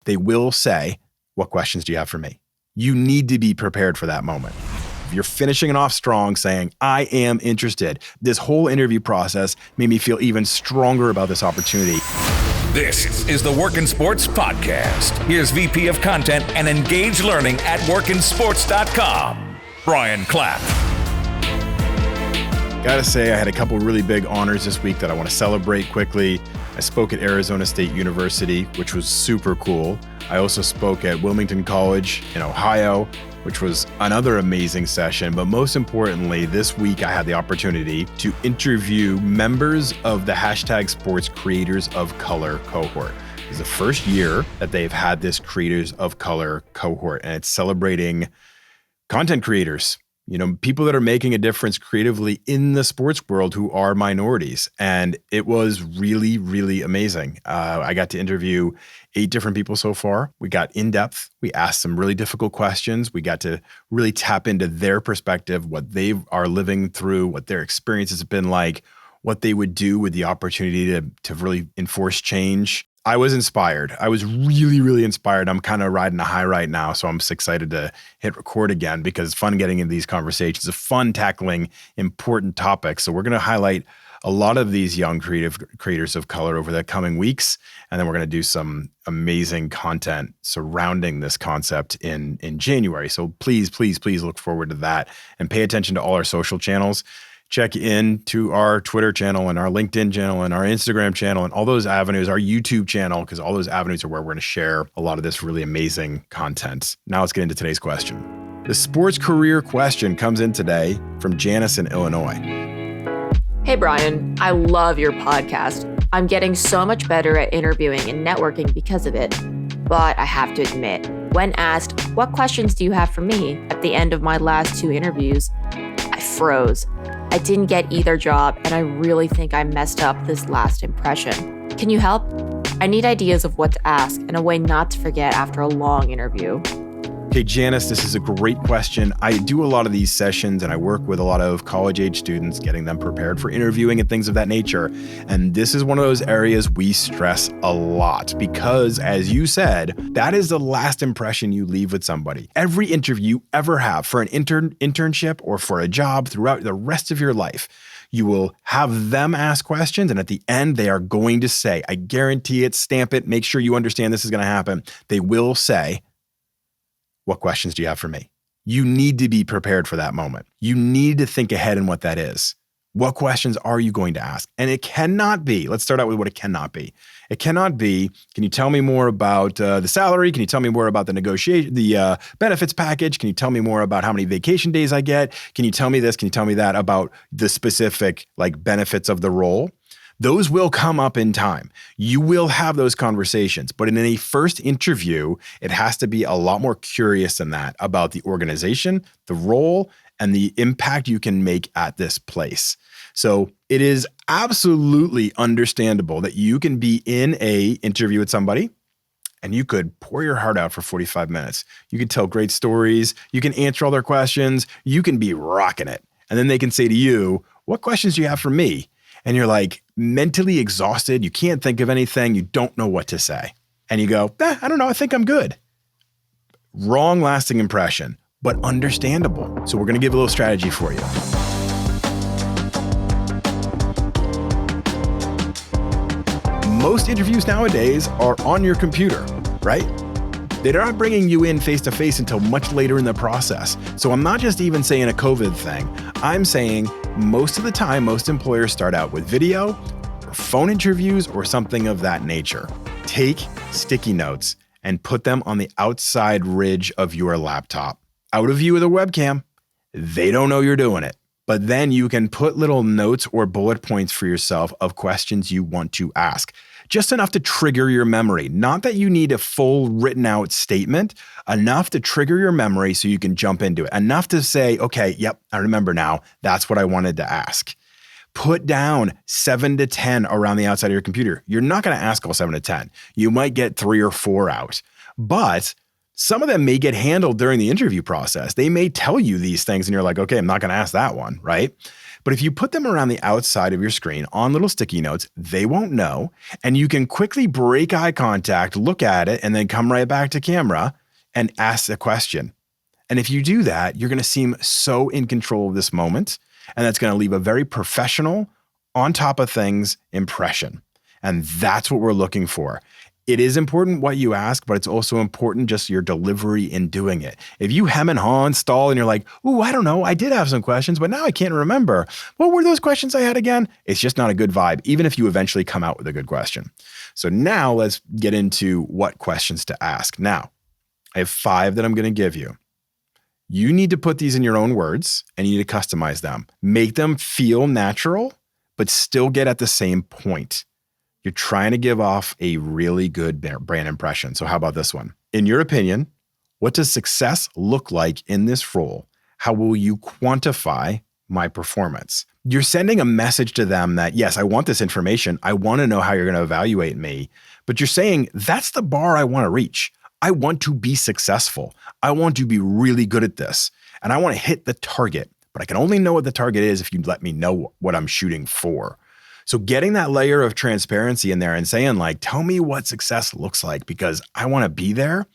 they will say, "What questions do you have for me?" You need to be prepared for that moment. If you're finishing it off strong saying, "I am interested," this whole interview process made me feel even stronger about this opportunity. This is the WorkInSports Podcast. Here's VP of Content and Engaged Learning at WorkInSports.com, Brian Clapp. Gotta say, I had a couple really big honors this week that I want to celebrate quickly. I spoke at Arizona State University, which was super cool. I also spoke at Wilmington College in Ohio, which was another amazing session. But most importantly, this week I had the opportunity to interview members of the #Sports Creators of Color cohort. It's the first year that they've had this Creators of Color cohort, and it's celebrating content creators, people that are making a difference creatively in the sports world who are minorities. And it was really, really amazing. I got to interview 8 different people so far. We got in depth. We asked some really difficult questions. We got to really tap into their perspective, what they are living through, what their experiences have been like, what they would do with the opportunity to really enforce change. I was inspired. I was really, really inspired. I'm kind of riding a high right now, so I'm just excited to hit record again because it's fun getting into these conversations. It's fun tackling important topics. So we're going to highlight a lot of these young creators of color over the coming weeks, and then we're going to do some amazing content surrounding this concept in January. So please, please, please look forward to that and pay attention to all our social channels. Check in to our Twitter channel and our LinkedIn channel and our Instagram channel and all those avenues, our YouTube channel, because all those avenues are where we're going to share a lot of this really amazing content. Now let's get into today's question. The sports career question comes in today from Janice in Illinois. Hey, Brian, I love your podcast. I'm getting so much better at interviewing and networking because of it. But I have to admit, when asked, "What questions do you have for me?" at the end of my last 2 interviews, I froze. I didn't get either job, and I really think I messed up this last impression. Can you help? I need ideas of what to ask and a way not to forget after a long interview. Okay, Janice, this is a great question. I do a lot of these sessions and I work with a lot of college-age students, getting them prepared for interviewing and things of that nature. And this is one of those areas we stress a lot because, as you said, that is the last impression you leave with somebody. Every interview you ever have for an internship or for a job throughout the rest of your life, you will have them ask questions, and at the end, they are going to say, I guarantee it, stamp it, make sure you understand this is going to happen. They will say, "What questions do you have for me?" You need to be prepared for that moment. You need to think ahead in what that is. What questions are you going to ask? And it cannot be, let's start out with what it cannot be. It cannot be, can you tell me more about the salary? Can you tell me more about the negotiation, the benefits package? Can you tell me more about how many vacation days I get? Can you tell me this? Can you tell me that about the specific benefits of the role? Those will come up in time. You will have those conversations, but in a first interview, it has to be a lot more curious than that about the organization, the role, and the impact you can make at this place. So it is absolutely understandable that you can be in an interview with somebody and you could pour your heart out for 45 minutes. You could tell great stories. You can answer all their questions. You can be rocking it. And then they can say to you, "What questions do you have for me?" And you're mentally exhausted. You can't think of anything. You don't know what to say. And you go, I don't know. I think I'm good. Wrong lasting impression, but understandable. So we're going to give a little strategy for you. Most interviews nowadays are on your computer, right? They're not bringing you in face-to-face until much later in the process. So I'm not just even saying a COVID thing. I'm saying most of the time, most employers start out with video or phone interviews or something of that nature. Take sticky notes and put them on the outside ridge of your laptop, out of view of the webcam. They don't know you're doing it. But then you can put little notes or bullet points for yourself of questions you want to ask. Just enough to trigger your memory. Not that you need a full written out statement, enough to trigger your memory so you can jump into it. Enough to say, okay, yep, I remember now. That's what I wanted to ask. Put down 7 to 10 around the outside of your computer. You're not going to ask all 7 to 10. You might get 3 or 4 out, but some of them may get handled during the interview process. They may tell you these things and you're like, okay, I'm not going to ask that one, right? But if you put them around the outside of your screen on little sticky notes, they won't know. And you can quickly break eye contact, look at it, and then come right back to camera and ask the question. And if you do that, you're going to seem so in control of this moment. And that's going to leave a very professional, on top of things impression. And that's what we're looking for. It is important what you ask, but it's also important just your delivery in doing it. If you hem and haw and stall and you're like, ooh, I don't know, I did have some questions, but now I can't remember. What were those questions I had again? It's just not a good vibe, even if you eventually come out with a good question. So now let's get into what questions to ask. Now, I have 5 that I'm going to give you. You need to put these in your own words and you need to customize them. Make them feel natural, but still get at the same point. You're trying to give off a really good brand impression. So how about this one? In your opinion, what does success look like in this role? How will you quantify my performance? You're sending a message to them that, yes, I want this information. I want to know how you're going to evaluate me. But you're saying, that's the bar I want to reach. I want to be successful. I want to be really good at this. And I want to hit the target. But I can only know what the target is if you let me know what I'm shooting for. So getting that layer of transparency in there and saying like, tell me what success looks like because I want to be there.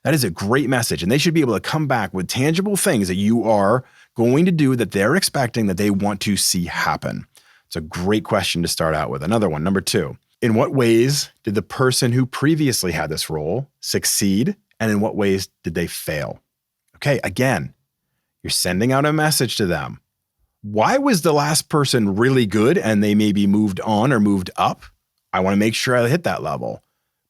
That is a great message. And they should be able to come back with tangible things that you are going to do that they're expecting that they want to see happen. It's a great question to start out with. Another one, number 2. In what ways did the person who previously had this role succeed? And in what ways did they fail? Okay, again, you're sending out a message to them. Why was the last person really good and they maybe moved on or moved up? I want to make sure I hit that level.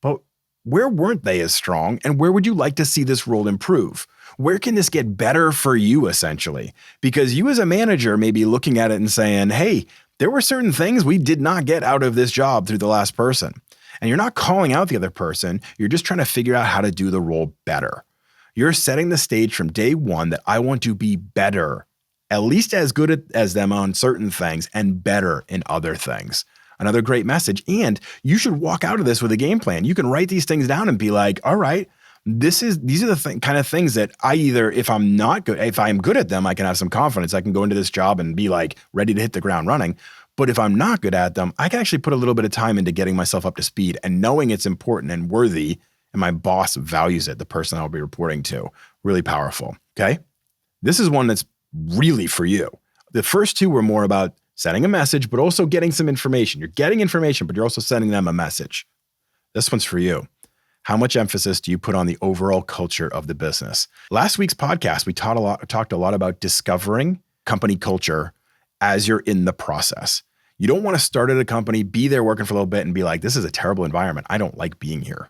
But where weren't they as strong? And where would you like to see this role improve? Where can this get better for you, essentially? Because you as a manager may be looking at it and saying, hey, there were certain things we did not get out of this job through the last person. And you're not calling out the other person. You're just trying to figure out how to do the role better. You're setting the stage from day one that I want to be better, at least as good as them on certain things and better in other things. Another great message. And you should walk out of this with a game plan. You can write these things down and be like, all right, these are the kind of things that I either, if I'm good at them, I can have some confidence. I can go into this job and be like ready to hit the ground running. But if I'm not good at them, I can actually put a little bit of time into getting myself up to speed and knowing it's important and worthy. And my boss values it, the person I'll be reporting to. Really powerful. Okay. This is one that's really for you. The first 2 were more about sending a message, but also getting some information. You're getting information, but you're also sending them a message. This one's for you. How much emphasis do you put on the overall culture of the business? Last week's podcast, we talked a lot about discovering company culture as you're in the process. You don't want to start at a company, be there working for a little bit and be like, this is a terrible environment. I don't like being here.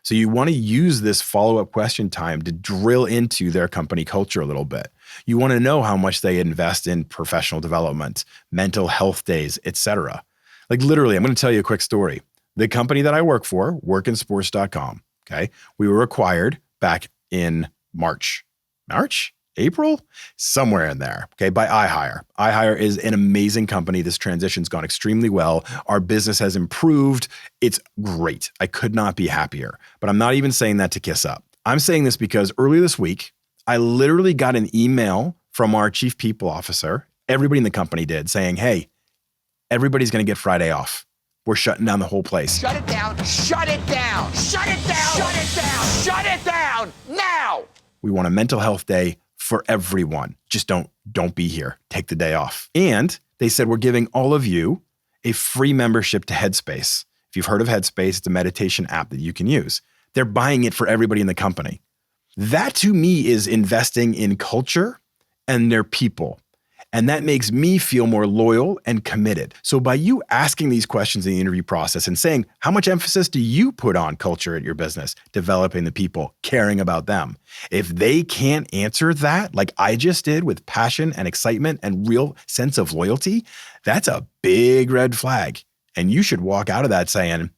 So you want to use this follow-up question time to drill into their company culture a little bit. You want to know how much they invest in professional development, mental health days, etc. Like literally, I'm going to tell you a quick story. The company that I work for, WorkInSports.com, okay, we were acquired back in April, somewhere in there, okay, by iHire. iHire is an amazing company. This transition's gone extremely well. Our business has improved. It's great. I could not be happier. But I'm not even saying that to kiss up. I'm saying this because earlier this week, I literally got an email from our chief people officer, everybody in the company did, saying, hey, everybody's going to get Friday off. We're shutting down the whole place. Shut it down. Shut it down. Shut it down. Shut it down. Shut it down now. We want a mental health day for everyone. Just don't be here. Take the day off. And they said, we're giving all of you a free membership to Headspace. If you've heard of Headspace, it's a meditation app that you can use. They're buying it for everybody in the company. That to me is investing in culture and their people. And that makes me feel more loyal and committed. So by you asking these questions in the interview process and saying, how much emphasis do you put on culture at your business, developing the people, caring about them? If they can't answer that, like I just did with passion and excitement and real sense of loyalty, that's a big red flag. And you should walk out of that saying,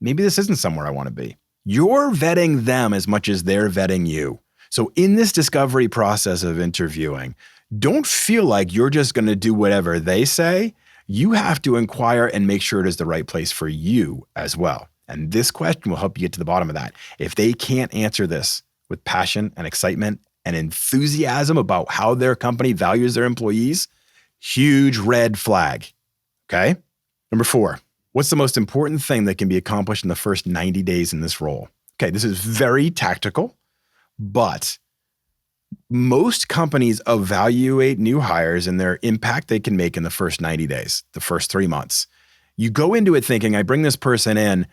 maybe this isn't somewhere I want to be. You're vetting them as much as they're vetting you. So in this discovery process of interviewing, don't feel like you're just going to do whatever they say. You have to inquire and make sure it is the right place for you as well. And this question will help you get to the bottom of that. If they can't answer this with passion and excitement and enthusiasm about how their company values their employees, Huge red flag. Okay. Number 4, what's the most important thing that can be accomplished in the first 90 days in this role? Okay. This is very tactical, but most companies evaluate new hires and their impact they can make in the first 90 days, the first 3 months. You go into it thinking, I bring this person in,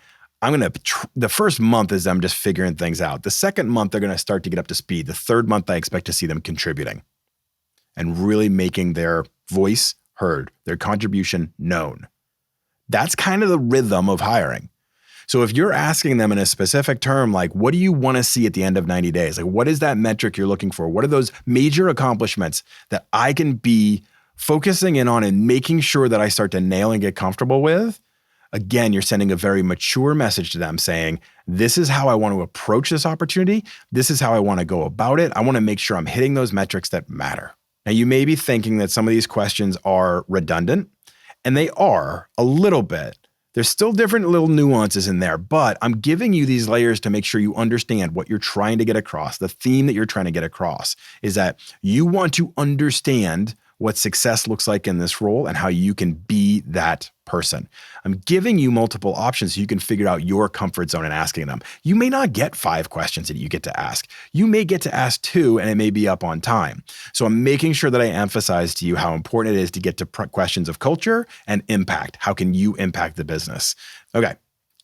the first month is them just figuring things out. The second month, they're going to start to get up to speed. The third month, I expect to see them contributing and really making their voice heard, their contribution known. That's kind of the rhythm of hiring. So if you're asking them in a specific term, like, what do you want to see at the end of 90 days? Like, what is that metric you're looking for? What are those major accomplishments that I can be focusing in on and making sure that I start to nail and get comfortable with? Again, you're sending a very mature message to them saying, this is how I want to approach this opportunity. This is how I want to go about it. I want to make sure I'm hitting those metrics that matter. Now, you may be thinking that some of these questions are redundant, and they are a little bit. There's still different little nuances in there, but I'm giving you these layers to make sure you understand what you're trying to get across. The theme that you're trying to get across is that you want to understand what success looks like in this role and how you can be that person. I'm giving you multiple options so you can figure out your comfort zone and asking them. You may not get 5 questions that you get to ask. You may get to ask 2 and it may be up on time. So I'm making sure that I emphasize to you how important it is to get to questions of culture and impact. How can you impact the business? Okay.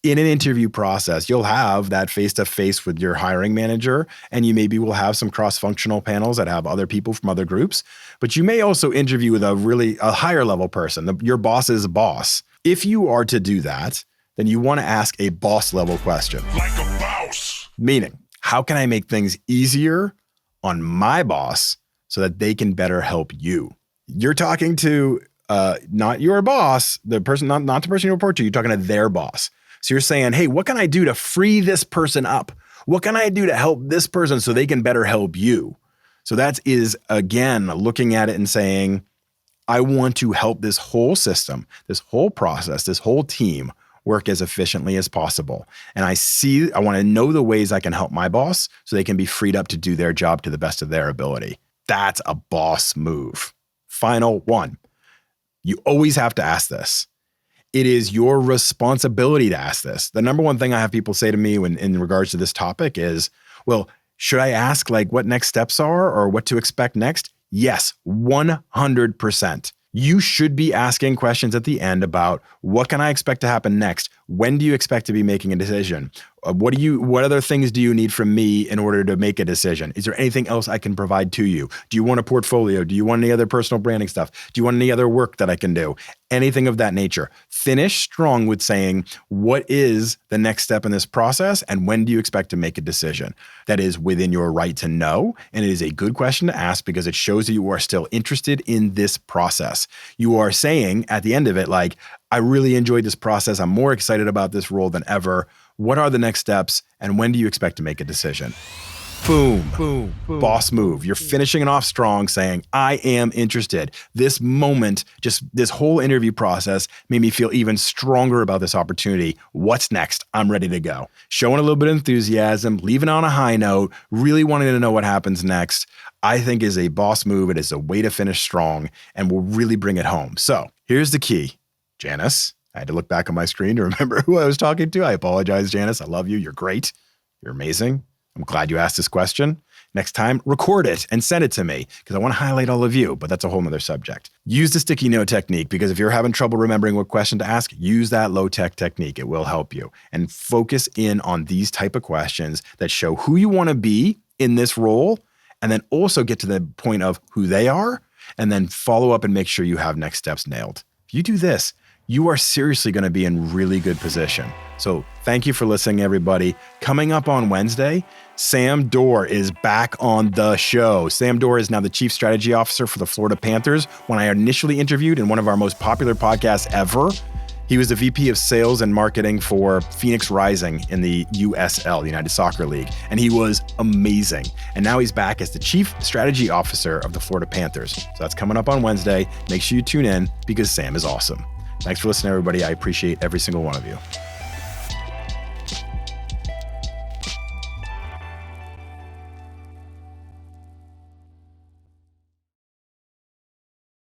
In an interview process, you'll have that face-to-face with your hiring manager, and you maybe will have some cross-functional panels that have other people from other groups, but you may also interview with a higher level person, your boss's boss. If you are to do that, then you want to ask a boss level question. Like a boss. Meaning, how can I make things easier on my boss so that they can better help you? You're talking to not your boss, the person, not the person you report to, you're talking to their boss. So you're saying, hey, what can I do to free this person up? What can I do to help this person so they can better help you? So that is, again, looking at it and saying, I want to help this whole system, this whole process, this whole team work as efficiently as possible. And I want to know the ways I can help my boss so they can be freed up to do their job to the best of their ability. That's a boss move. Final one. You always have to ask this. It is your responsibility to ask this. The number one thing I have people say to me in regards to this topic is, well, should I ask like what next steps are or what to expect next? Yes, 100%. You should be asking questions at the end about what can I expect to happen next? When do you expect to be making a decision? What other things do you need from me in order to make a decision? Is there anything else I can provide to you? Do you want a portfolio? Do you want any other personal branding stuff? Do you want any other work that I can do? Anything of that nature. Finish strong with saying, what is the next step in this process? And when do you expect to make a decision? That is within your right to know. And it is a good question to ask because it shows that you are still interested in this process. You are saying at the end of it, like, I really enjoyed this process. I'm more excited about this role than ever. What are the next steps? And when do you expect to make a decision? Boom. Boom. Boom. Boss move. You're finishing it off strong saying, I am interested. This moment, just this whole interview process made me feel even stronger about this opportunity. What's next? I'm ready to go. Showing a little bit of enthusiasm, leaving on a high note, really wanting to know what happens next, I think is a boss move. It is a way to finish strong and will really bring it home. So here's the key. Janice, I had to look back on my screen to remember who I was talking to. I apologize, Janice. I love you. You're great. You're amazing. I'm glad you asked this question. Next time, record it and send it to me because I want to highlight all of you, but that's a whole nother subject. Use the sticky note technique because if you're having trouble remembering what question to ask, use that low-tech technique. It will help you. And focus in on these type of questions that show who you want to be in this role and then also get to the point of who they are and then follow up and make sure you have next steps nailed. If you do this, you are seriously going to be in really good position. So thank you for listening, everybody. Coming up on Wednesday, Sam Dorr is back on the show. Sam Dorr is now the Chief Strategy Officer for the Florida Panthers. When I initially interviewed in one of our most popular podcasts ever, he was the VP of Sales and Marketing for Phoenix Rising in the USL, the United Soccer League, and he was amazing. And now he's back as the Chief Strategy Officer of the Florida Panthers. So that's coming up on Wednesday. Make sure you tune in because Sam is awesome. Thanks for listening, everybody. I appreciate every single one of you.